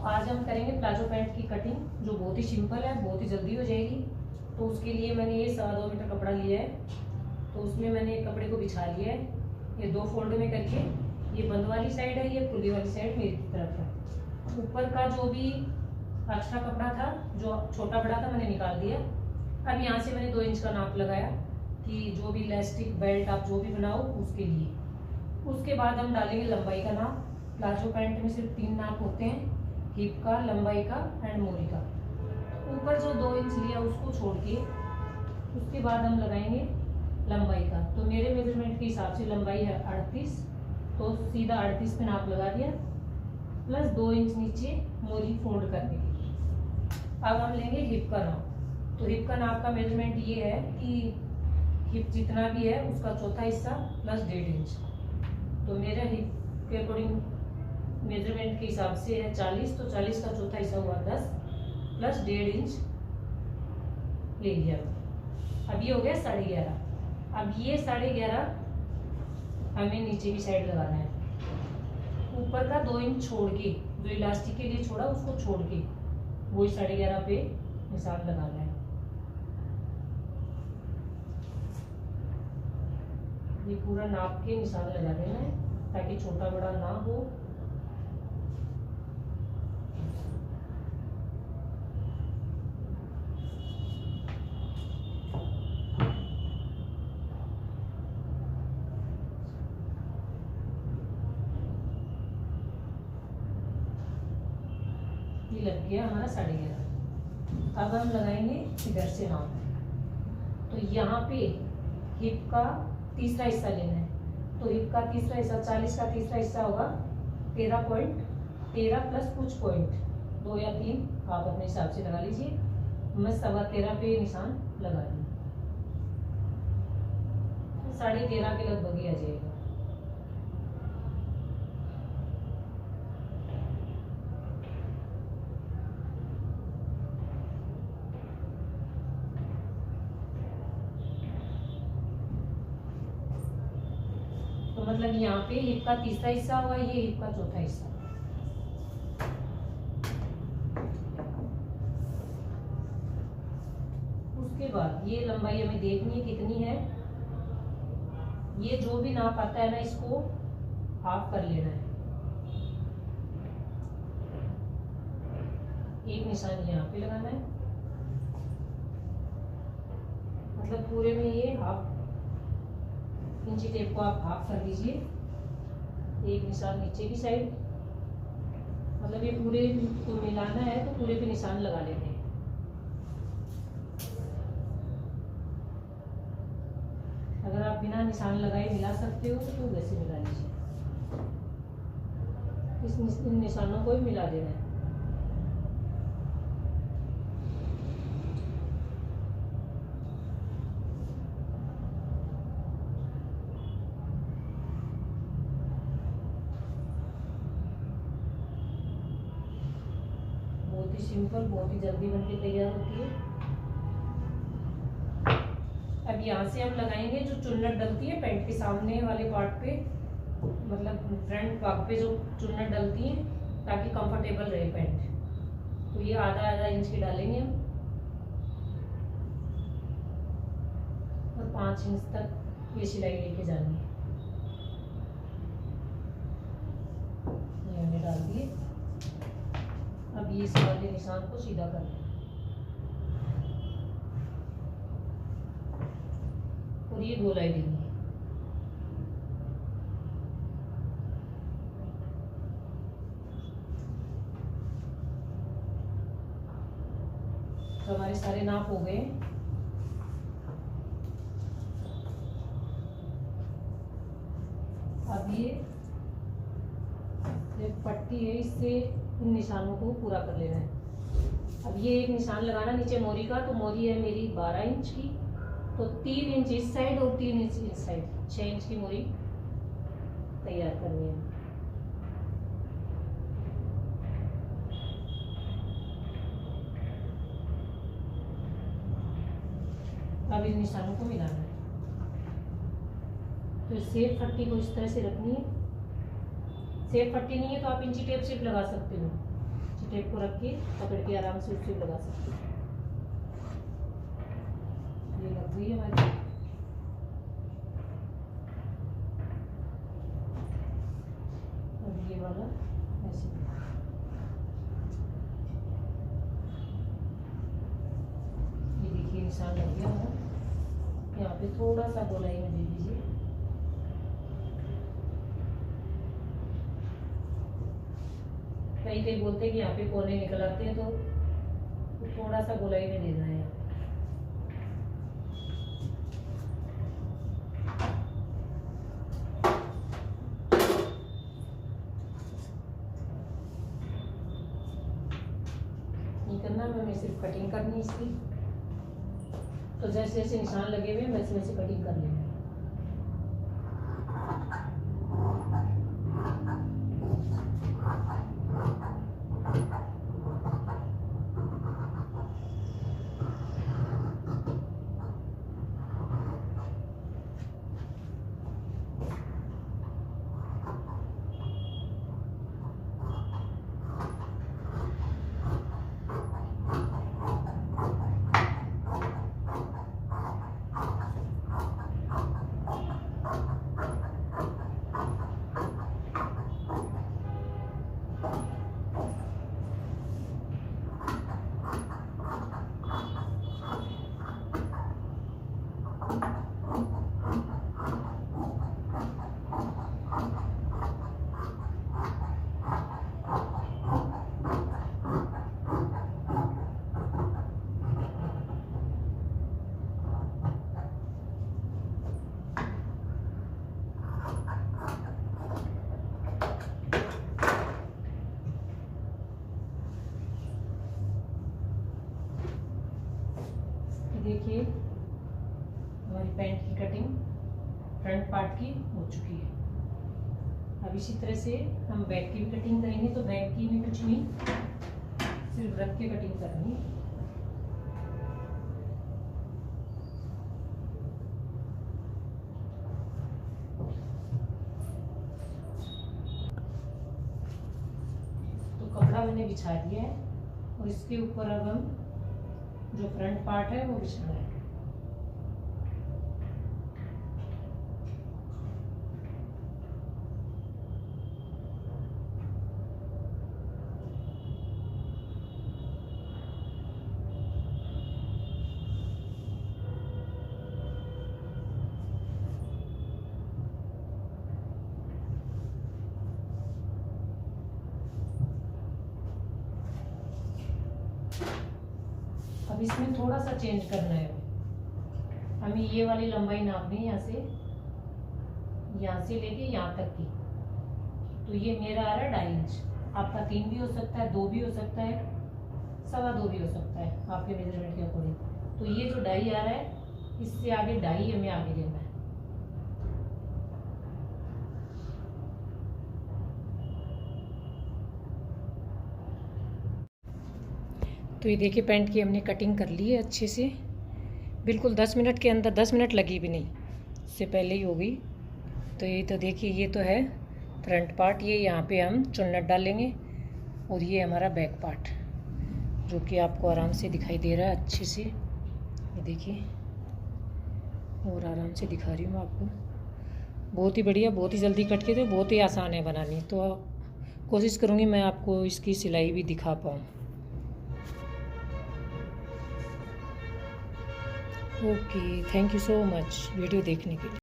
आज हम करेंगे प्लाजो पैंट की कटिंग, जो बहुत ही सिंपल है, बहुत ही जल्दी हो जाएगी। तो उसके लिए मैंने ये 2.25 मीटर कपड़ा लिया है। तो उसमें मैंने एक कपड़े को बिछा लिया है, ये 2 फोल्ड में करके। ये बंद वाली साइड है, ये खुली वाली साइड मेरी तरफ है। ऊपर का जो भी एक्स्ट्रा कपड़ा था, जो छोटा बड़ा था, मैंने निकाल दिया। अब यहाँ से मैंने 2 इंच का नाप लगाया कि जो भी इलास्टिक बेल्ट आप जो भी बनाओ उसके लिए। उसके बाद हम डालेंगे लंबाई का नाप। प्लाजो पैंट में सिर्फ 3 नाप होते हैं, हिप का, लंबाई का एंड मोरी का। ऊपर जो 2 इंच लिया उसको छोड़ के उसके बाद हम लगाएंगे लंबाई का। तो मेरे मेजरमेंट के हिसाब से लंबाई है 38, तो सीधा 38 पे नाप लगा दिया, प्लस 2 इंच नीचे मोरी फोल्ड करने के। अब हम लेंगे हिप का नाप। तो हिप का नाप का मेजरमेंट ये है कि हिप जितना भी है उसका चौथा हिस्सा प्लस 1.5 इंच। तो मेरे हिप के अकॉर्डिंग मेजरमेंट के हिसाब से है 40, तो 40 का चौथा हिस्सा हुआ 10 प्लस 1.5 इंच ले लिया। अब ये हो गया 11.5। अब ये 11.5 हमें नीचे की साइड लगाना है। ऊपर का 2 इंच छोड़ के, जो इलास्टिक के लिए छोड़ा उसको छोड़ के, वही 11.5 पे निशान लगाना है। ये पूरा नाप के निशान लगा देना है ताकि छोटा बड़ा ना हो। ये लग गया हमारा 11.5। अब हम लगाएंगे इधर से नाप। तो यहाँ पे हिप का तीसरा हिस्सा लेना है। तो हिप का तीसरा हिस्सा, 40 का तीसरा हिस्सा होगा 13.13 प्लस कुछ पॉइंट 2 या 3 आप अपने हिसाब से लगा लीजिए। मैं 13.25 पे निशान लगा दूँ, 13.5 के लगभग ही आ जाएगा। तो मतलब यहाँ पे हिप का तीसरा हिस्सा हुआ, ये हिप का चौथा हिस्सा। उसके बाद ये लंबाई हमें देखनी है कितनी है। ये जो भी नाप आता है ना, इसको हाफ कर लेना है। एक निशान यहाँ पे लगाना है, मतलब पूरे में ये हाफ इंची टेप को आप हाफ कर लीजिए। एक निशान नीचे की साइड, मतलब ये पूरे को मिलाना है तो पूरे पे निशान लगा लेते हैं। अगर आप बिना निशान लगाए मिला सकते हो तो वैसे मिला लीजिए। इन निशानों को भी मिला देना है। बहुत ही सिंपल, बहुत ही जल्दी बनके तैयार होती है। अब यहाँ से हम लगाएंगे जो चुन्नट डलती है पैंट के सामने वाले पार्ट पे, मतलब फ्रंट भाग पे जो चुन्नट डलती है, ताकि कंफर्टेबल रहे पैंट। तो ये आधा इंच की डालेंगे हम, और 5 इंच तक ये सिलाई लेके जानी है। ये हमने डाल दिए। अब ये इस वाले निशान को सीधा कर लें और ये गोलाई देंगे। तो हमारे सारे नाप हो गए। अब ये पट्टी है, इससे इन निशानों को पूरा कर लेना है। अब ये एक निशान लगाना नीचे मोरी का। तो मोरी है मेरी 12 इंच की, तो 3 इंच इस साइड और 3 इंच इस साइड, 6 इंच की मोरी तैयार करनी है। अब इन निशानों को मिलाना है। तो सेब पट्टी को इस तरह से रखनी है। सेब पट्टी नहीं है तो आप इंची टेप सिर्फ लगा सकते हो, इस टेप को रख के पकड़ के आराम से उससे लगा सकते हैं। ये लग गई हमारी। और ये वाला ऐसे, ये देखिए निशान लग गया हमारा। यहाँ पे थोड़ा सा गोलाई में दे दीजिए। कई कई बोलते हैं कि यहाँ पे कोने निकल आते हैं, तो थोड़ा सा गोलाई में देना है। नहीं करना, हमें सिर्फ कटिंग करनी है इसकी। तो जैसे जैसे निशान लगे हुए वैसे वैसे कटिंग कर लेंगे। देखिए हमारी पैंट की कटिंग फ्रंट पार्ट की हो चुकी है। अब इसी तरह से हम बैक की भी कटिंग करेंगे। तो बैक की भी कुछ नहीं, सिर्फ रख के कटिंग करनी है। तो कपड़ा मैंने बिछा दिया है और इसके ऊपर अब हम जो फ्रंट पार्ट है वो बिछाना है। अब इसमें थोड़ा सा चेंज करना है। हमें ये वाली लंबाई नापनी है, यहाँ से लेके यहाँ तक की। तो ये मेरा आ रहा है 2.5 इंच। आपका 3 भी हो सकता है, 2 भी हो सकता है, 2.25 भी हो सकता है, आपके मेजरमेंट के अकॉर्डिंग। तो ये जो 2.5 आ रहा है, इससे आगे 2.5 हमें आगे लेना है। तो ये देखिए पैंट की हमने कटिंग कर ली है अच्छे से, बिल्कुल 10 मिनट के अंदर, 10 मिनट लगी भी नहीं, इससे पहले ही हो गई। तो ये तो देखिए, ये तो है फ्रंट पार्ट, ये यहाँ पे हम चुन्नट डालेंगे। और ये हमारा बैक पार्ट जो कि आपको आराम से दिखाई दे रहा है अच्छे से। ये देखिए, और आराम से दिखा रही हूँ आपको। बहुत ही बढ़िया, बहुत ही जल्दी कट के, तो बहुत ही आसान है बनानी। तो कोशिश करूँगी मैं आपको इसकी सिलाई भी दिखा पाऊँ। Okay, thank you so much video देखने के लिए।